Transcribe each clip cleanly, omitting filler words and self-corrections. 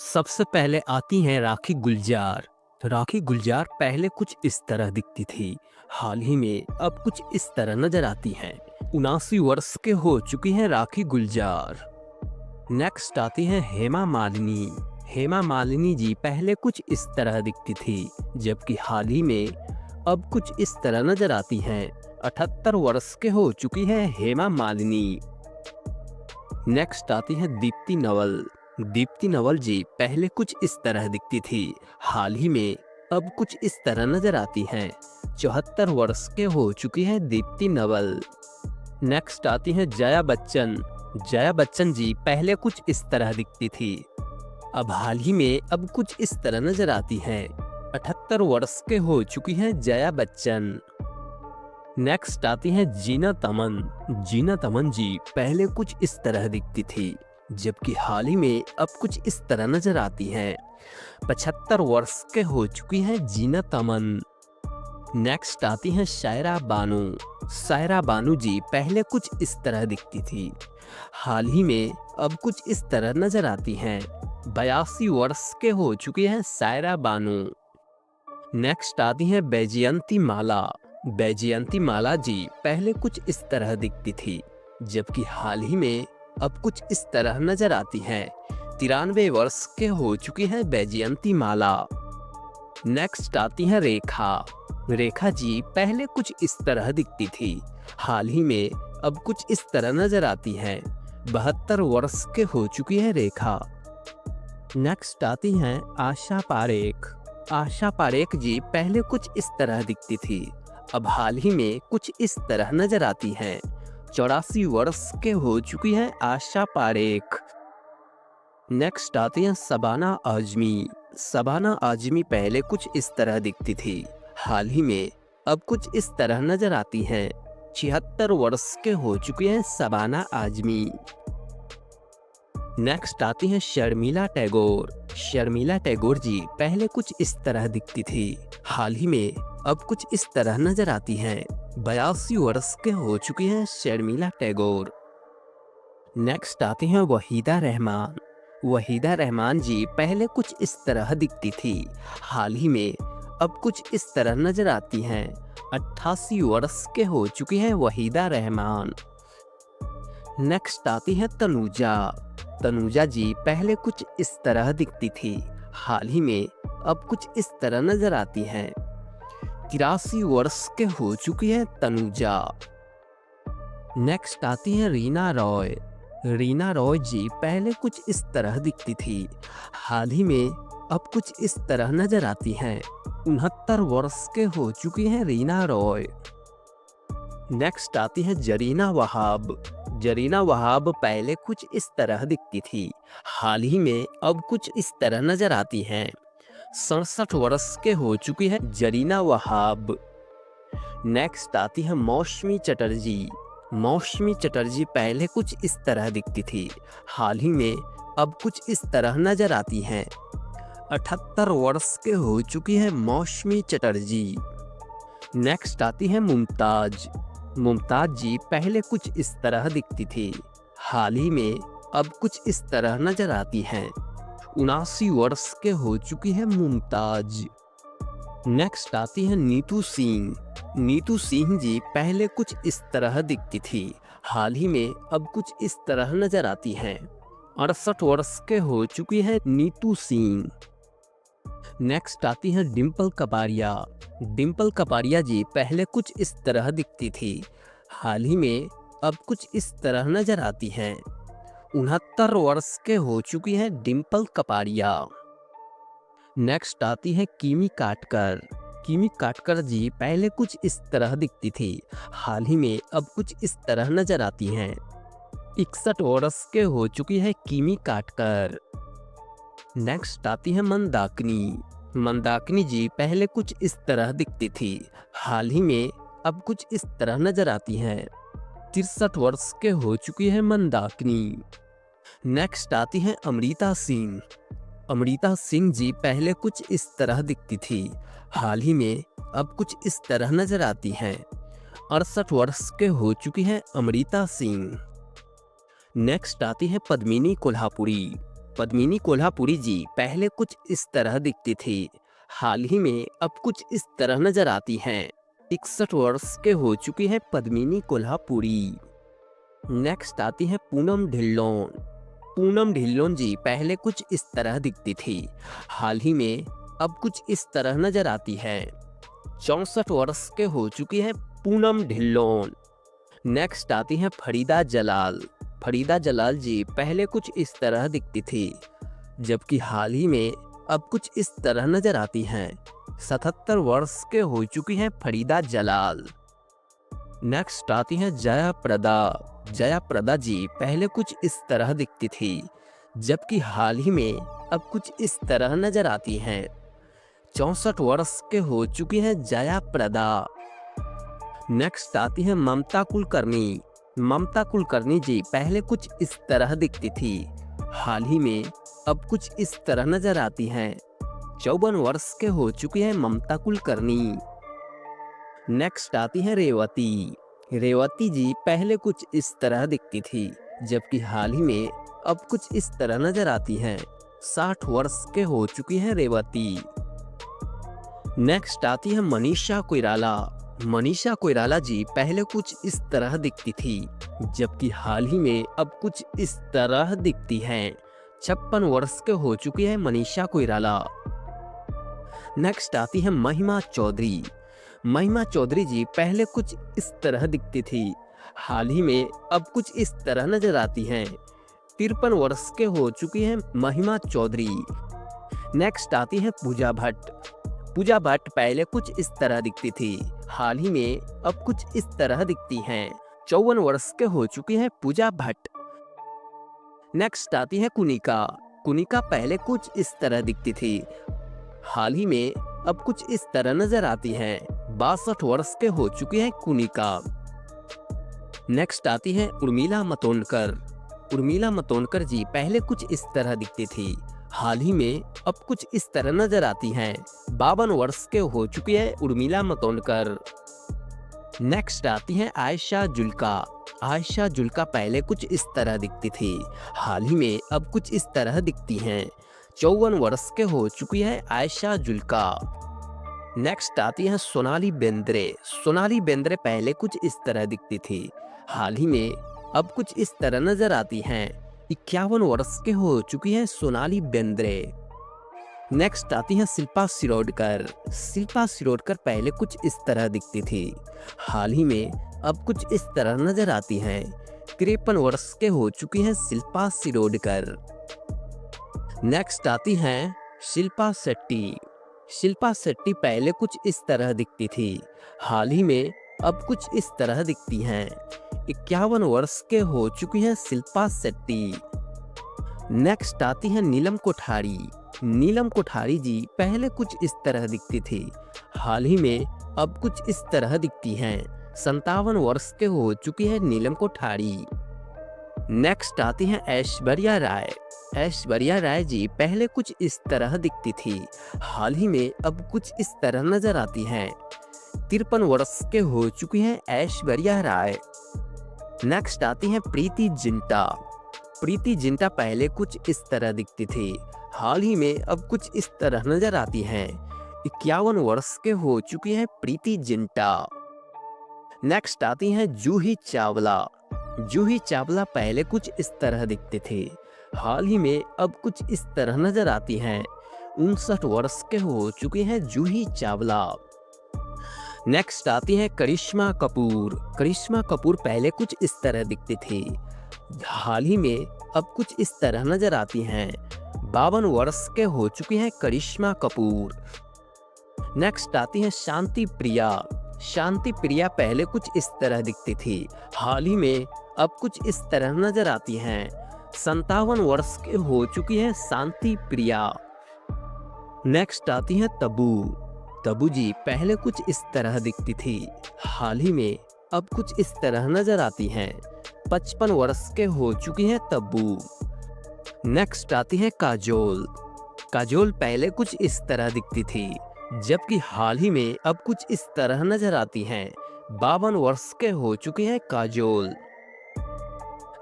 सबसे पहले आती हैं राखी गुलजार। तो राखी गुलजार पहले कुछ इस तरह दिखती थी, हाल ही में अब कुछ इस तरह नजर आती हैं। 79 वर्ष के हो चुकी हैं राखी गुलजार। नेक्स्ट आती हैं हेमा मालिनी। हेमा मालिनी जी पहले कुछ इस तरह दिखती थी, जबकि हाल ही में अब कुछ इस तरह नजर आती हैं। 78 वर्ष के हो चुकी हैं हेमा मालिनी। नेक्स्ट आती हैं दीप्ति नवल। दीप्ति नवल जी पहले कुछ इस तरह दिखती थी, हाल ही में अब कुछ इस तरह नजर आती हैं। 74 वर्ष के हो चुकी हैं दीप्ति नवल। नेक्स्ट आती हैं जया बच्चन। जया बच्चन जी पहले कुछ इस तरह दिखती थी, अब हाल ही में अब कुछ इस तरह नजर आती हैं। 78 वर्ष के हो चुकी हैं जया बच्चन। नेक्स्ट आती हैं जीनत अमन। जीनत अमन जी पहले कुछ इस तरह दिखती थी, जबकि हाल ही में अब कुछ इस तरह नजर आती हैं। 75 वर्ष के हो चुकी हैं जीनत अमन। नेक्स्ट आती हैं शायरा बानो। शायरा बानो जी पहले कुछ इस तरह दिखती थी, हाल ही में अब कुछ इस तरह नजर आती हैं। 82 वर्ष के हो चुकी हैं शायरा बानो। नेक्स्ट आती हैं बैजयंती माला। बैजयंती माला जी पहले कुछ इस तरह दिखती थी, जबकि हाल ही में अब कुछ इस तरह नजर आती हैं। 93 वर्ष के हो चुकी हैं बैजयंती माला। नेक्स्ट आती हैं रेखा। रेखा जी पहले कुछ इस तरह दिखती थी, हाल ही में अब कुछ इस तरह नजर आती हैं। 72 वर्ष के हो चुकी है रेखा। नेक्स्ट आती हैं आशा पारेख। आशा पारेख जी पहले कुछ इस तरह दिखती थी, अब हाल ही में कुछ इस तरह नजर आती हैं। 84 वर्ष के हो चुकी है आशा पारेख। नेक्स्ट आती हैं शबाना आजमी। शबाना आजमी पहले कुछ इस तरह दिखती थी, हाल ही में अब कुछ इस तरह नजर आती हैं। 76 वर्ष के हो चुकी हैं शबाना आजमी। नेक्स्ट आती हैं शर्मिला टैगोर। शर्मिला टैगोर जी पहले कुछ इस तरह दिखती थी, हाल ही में अब कुछ इस तरह नजर आती हैं। 82 वर्ष के हो चुकी हैं शर्मिला टैगोर। नेक्स्ट आती हैं वहीदा रहमान। वहीदा रहमान जी पहले कुछ इस तरह दिखती थी, हाल ही में अब कुछ इस तरह नजर आती हैं। 88 वर्ष के हो चुकी हैं वहीदा रहमान। नेक्स्ट आती है तनुजा। तनुजा जी पहले कुछ इस तरह दिखती थी, हाल ही में अब कुछ इस तरह नजर आती हैं। 83 वर्ष के हो चुकी है तनुजा। नेक्स्ट आती है रीना रॉय। रीना रॉय जी पहले कुछ इस तरह दिखती थी, हाल ही में अब कुछ इस तरह नजर आती हैं। 69 वर्ष के हो चुकी हैं रीना रॉय। नेक्स्ट आती है जरीना वहाब। जरीना वहाब पहले कुछ इस तरह दिखती थी, हाल ही में अब कुछ इस तरह नजर आती हैं। 67 वर्ष के हो चुकी है जरीना वहाब। नेक्स्ट आती है मौसमी चटर्जी। मौसमी चटर्जी पहले कुछ इस तरह दिखती थी, हाल ही में अब कुछ इस तरह नजर आती हैं। 78 वर्ष के हो चुकी है मौसमी चटर्जी। नेक्स्ट आती है मुमताज। मुमताज जी पहले कुछ इस तरह दिखती थी, हाल ही में अब कुछ इस तरह नजर आती हैं। 79 वर्ष के हो चुकी है मुमताज। नेक्स्ट आती है नीतू सिंह। नीतू सिंह जी पहले कुछ इस तरह दिखती थी, हाल ही में अब कुछ इस तरह नजर आती हैं। 68 वर्ष के हो चुकी है नीतू सिंह। नेक्स्ट आती है डिम्पल कपाड़िया। डिम्पल कपाड़िया जी पहले कुछ इस तरह दिखती थी, हाल ही में अब कुछ इस तरह नजर आती हैं। 69 वर्ष के हो चुकी है डिम्पल कपाड़िया। नेक्स्ट आती है किमी काटकर। किमी काटकर जी पहले कुछ इस तरह दिखती थी, हाल ही में अब कुछ इस तरह नजर आती हैं। 61 वर्ष के हो चुकी है किमी काटकर। नेक्स्ट आती है मंदाकिनी। मंदाकिनी जी पहले कुछ इस तरह दिखती थी, हाल ही में अब कुछ इस तरह नजर आती हैं। 63 वर्ष के हो चुकी है मंदाकिनी। नेक्स्ट आती है अमृता सिंह। अमृता सिंह जी पहले कुछ इस तरह दिखती थी, हाल ही में अब कुछ इस तरह नजर आती हैं। 68 वर्ष के हो चुकी है अमृता सिंह। नेक्स्ट आती है पद्मिनी कोल्हापुरी। पद्मिनी कोल्हापुरी जी पहले कुछ इस तरह दिखती थी, हाल ही में अब कुछ इस तरह नजर आती हैं। 61 वर्ष के हो चुकी है पद्मिनी कोल्हापुरी। नेक्स्ट आती है पूनम ढिल्लोन। पूनम ढिल्लोन जी पहले कुछ इस तरह दिखती थी, हाल ही में अब कुछ इस तरह नजर आती है। 64 वर्ष के हो चुकी है पूनम ढिल्लोन। नेक्स्ट आती है फरीदा जलाल। फरीदा जलाल जी पहले कुछ इस तरह दिखती थी, जबकि हाल ही में अब कुछ इस तरह नजर आती हैं। 77 वर्ष के हो चुकी हैं फरीदा जलाल। नेक्स्ट आती हैं जया प्रदा। जया प्रदा जी पहले कुछ इस तरह दिखती थी, जबकि हाल ही में अब कुछ इस तरह नजर आती हैं। 64 वर्ष के हो चुकी हैं जया प्रदा। नेक्स्ट आती है ममता कुलकर्णी। ममता कुलकर्णी जी पहले कुछ इस तरह दिखती थी, हाल ही में अब कुछ इस तरह नजर आती हैं। 54 वर्ष के हो चुकी हैं ममता कुलकर्णी। नेक्स्ट आती है रेवती। रेवती जी पहले कुछ इस तरह दिखती थी, जबकि हाल ही में अब कुछ इस तरह नजर आती हैं। 60 वर्ष के हो चुकी हैं रेवती। नेक्स्ट आती है मनीषा कोइराला। मनीषा कोइराला जी पहले कुछ इस तरह दिखती थी, जबकि हाल ही में अब कुछ इस तरह दिखती हैं। 56 वर्ष के हो चुकी है मनीषा कोइराला। नेक्स्ट आती है महिमा चौधरी। महिमा चौधरी जी पहले कुछ इस तरह दिखती थी, हाल ही में अब कुछ इस तरह नजर आती हैं। 53 वर्ष के हो चुकी है महिमा चौधरी। नेक्स्ट आती है पूजा भट्ट। पूजा भट्ट पहले कुछ इस तरह दिखती थी, हाल ही में अब कुछ इस तरह दिखती हैं। 54 वर्ष के हो चुकी है पूजा भट्ट। नेक्स्ट आती है कुनिका। कुनिका पहले कुछ इस तरह दिखती थी, हाल ही में अब कुछ इस तरह नजर आती हैं। 62 वर्ष के हो चुकी है कुनिका। नेक्स्ट आती है उर्मिला मातोंडकर। उर्मिला मातोंडकर जी पहले कुछ इस तरह दिखती थी, हाल ही में अब कुछ इस तरह नजर आती हैं। 52 वर्ष के हो चुकी है उर्मिला मातोंडकर। नेक्स्ट आती है आयशा जुल्का। आयशा जुल्का पहले कुछ इस तरह दिखती थी, हाल ही में अब कुछ इस तरह दिखती हैं। 54 वर्ष के हो चुकी है आयशा जुल्का। नेक्स्ट आती है सोनाली बेंद्रे। सोनाली बेंद्रे पहले कुछ इस तरह दिखती थी, हाल ही में अब कुछ इस तरह नजर आती हैं। 51 वर्ष के हो चुकी है सोनाली बेंद्रे। नेक्स्ट आती है शिल्पा शिरोडकर। शिल्पा शिरोडकर पहले कुछ इस तरह दिखती थी, हाल ही में अब कुछ इस तरह नजर आती हैं। 53 वर्ष के हो चुकी है शिल्पा शिरोडकर। नेक्स्ट आती हैं शिल्पा शेट्टी। शिल्पा शेट्टी पहले कुछ इस तरह दिखती थी, हाल ही में अब कुछ इस तरह दिखती हैं। 51 वर्ष के हो चुकी है शिल्पा शेट्टी। नेक्स्ट आती है नीलम कोठारी। नीलम कोठारी जी पहले कुछ इस तरह दिखती थी, हाल ही में अब कुछ इस तरह दिखती हैं। 57 वर्ष के हो चुकी है नीलम कोठारी। नेक्स्ट आती है ऐश्वर्या राय। ऐश्वर्या राय जी पहले कुछ इस तरह दिखती थी, हाल ही में अब कुछ इस तरह नजर आती हैं। 53 वर्ष के हो चुकी है ऐश्वर्या राय। नेक्स्ट आती है प्रीति जिंटा। प्रीति जिंटा पहले कुछ इस तरह दिखती थी, हाल ही में अब कुछ इस तरह नजर आती हैं। 51 वर्ष के हो चुकी है प्रीति जिंटा। नेक्स्ट आती हैं जूही चावला। जूही चावला पहले कुछ इस तरह दिखती थी, हाल ही में अब कुछ इस तरह नजर आती हैं। 59 वर्ष के हो चुकी हैं जूही चावला। नेक्स्ट आती है करिश्मा कपूर। करिश्मा कपूर पहले कुछ इस तरह दिखती थी, हाल ही में अब कुछ इस तरह नजर आती हैं। 52 वर्ष के हो चुकी हैं करिश्मा कपूर। नेक्स्ट आती है शांति प्रिया। शांति प्रिया पहले कुछ इस तरह दिखती थी, हाल ही में अब कुछ इस तरह नजर आती हैं। 57 वर्ष के हो चुकी है शांति प्रिया। नेक्स्ट आती है तब्बू। तब्बू जी पहले कुछ इस तरह दिखती थी, हाल ही में अब कुछ इस तरह नजर आती हैं। 55 वर्ष के हो चुकी हैं तब्बू। नेक्स्ट आती है काजोल। काजोल पहले कुछ इस तरह दिखती थी, जबकि हाल ही में अब कुछ इस तरह नजर आती हैं। 52 वर्ष के हो चुकी हैं काजोल।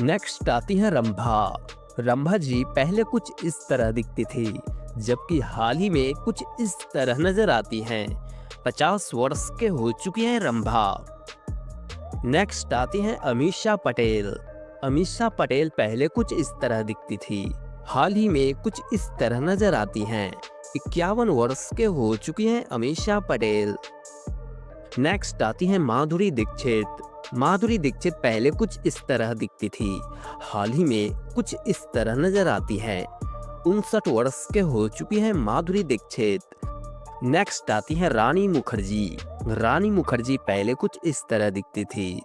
नेक्स्ट आती है रंभा। रंभा जी पहले कुछ इस तरह दिखती थी, जबकि हाल ही में कुछ इस तरह नजर आती हैं। 50 वर्ष के हो चुकी हैं रंभा। नेक्स्ट आती हैं अमीषा पटेल। अमीषा पटेल पहले कुछ इस तरह दिखती थी, हाल ही में कुछ इस तरह नजर आती हैं। 51 वर्ष के हो चुकी हैं अमीषा पटेल। नेक्स्ट आती हैं माधुरी दीक्षित। माधुरी दीक्षित पहले कुछ इस तरह दिखती थी, हाल ही में कुछ इस तरह नजर आती है। 59 वर्ष के हो चुकी हैं माधुरी दीक्षित। नेक्स्ट आती हैं रानी मुखर्जी। रानी मुखर्जी पहले कुछ इस तरह दिखती थी,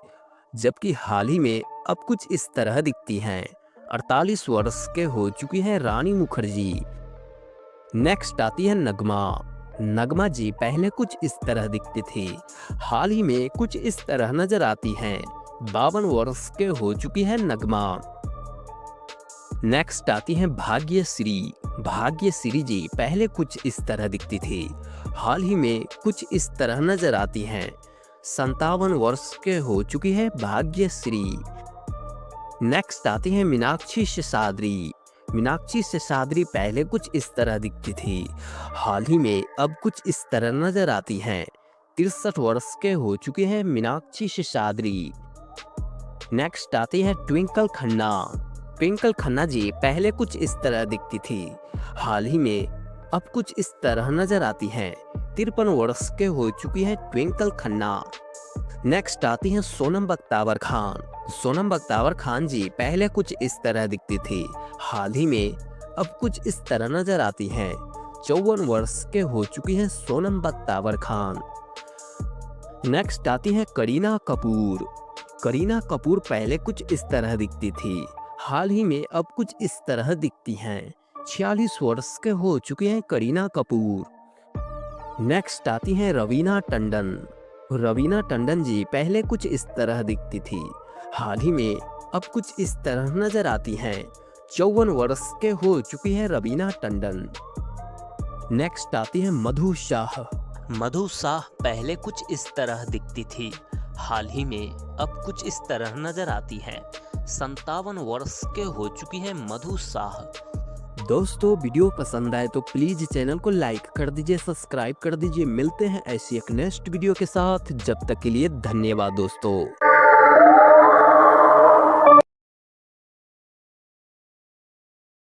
जबकि हाल ही में अब कुछ इस तरह दिखती हैं। 48 वर्ष के हो चुकी हैं रानी मुखर्जी। नेक्स्ट आती है नगमा। नगमा जी पहले कुछ इस तरह दिखती थी, हाल ही में कुछ इस तरह नजर आती हैं। 52 वर्ष के हो चुकी है नगमा। नेक्स्ट आती हैं भाग्यश्री। भाग्यश्री जी पहले कुछ इस तरह दिखती थी, हाल ही में कुछ इस तरह नजर आती हैं। 57 वर्ष के हो चुकी है भाग्यश्री। नेक्स्ट आती हैं मीनाक्षी शेषाद्री। मीनाक्षी शेषाद्री पहले कुछ इस तरह दिखती थी, हाल ही में अब कुछ इस तरह नजर आती हैं। 63 वर्ष के हो चुके हैं मीनाक्षी शेषाद्री। नेक्स्ट आती है ट्विंकल खन्ना। ट्विंकल खन्ना जी पहले कुछ इस तरह दिखती थी, हाल ही में अब कुछ इस तरह नजर आती हैं। 53 वर्ष के हो चुकी है ट्विंकल खन्ना। नेक्स्ट आती हैं सोनम बख्तावर खान। सोनम बख्तावर खान जी पहले कुछ इस तरह दिखती थी, हाल ही में अब कुछ इस तरह नजर आती हैं। 54 वर्ष के हो चुकी हैं सोनम बख्तावर खान। नेक्स्ट आती हैं करीना कपूर। करीना कपूर पहले कुछ इस तरह दिखती थी, हाल ही में अब कुछ इस तरह दिखती हैं। 46 वर्ष के हो चुके हैं करीना कपूर। नेक्स्ट आती हैं रवीना टंडन। रवीना टंडन जी पहले कुछ इस तरह दिखती थी, हाल ही में अब कुछ इस तरह नजर आती हैं। 54 वर्ष के हो चुकी है रवीना टंडन। नेक्स्ट आती है मधु शाह। मधु शाह पहले कुछ इस तरह दिखती थी, हाल ही में अब कुछ इस तरह नजर आती हैं। 57 वर्ष के हो चुकी है मधु शाह। दोस्तों वीडियो पसंद आए तो प्लीज चैनल को लाइक कर दीजिए, सब्सक्राइब कर दीजिए। मिलते हैं ऐसी एक नेक्स्ट वीडियो के साथ, जब तक के लिए धन्यवाद दोस्तों।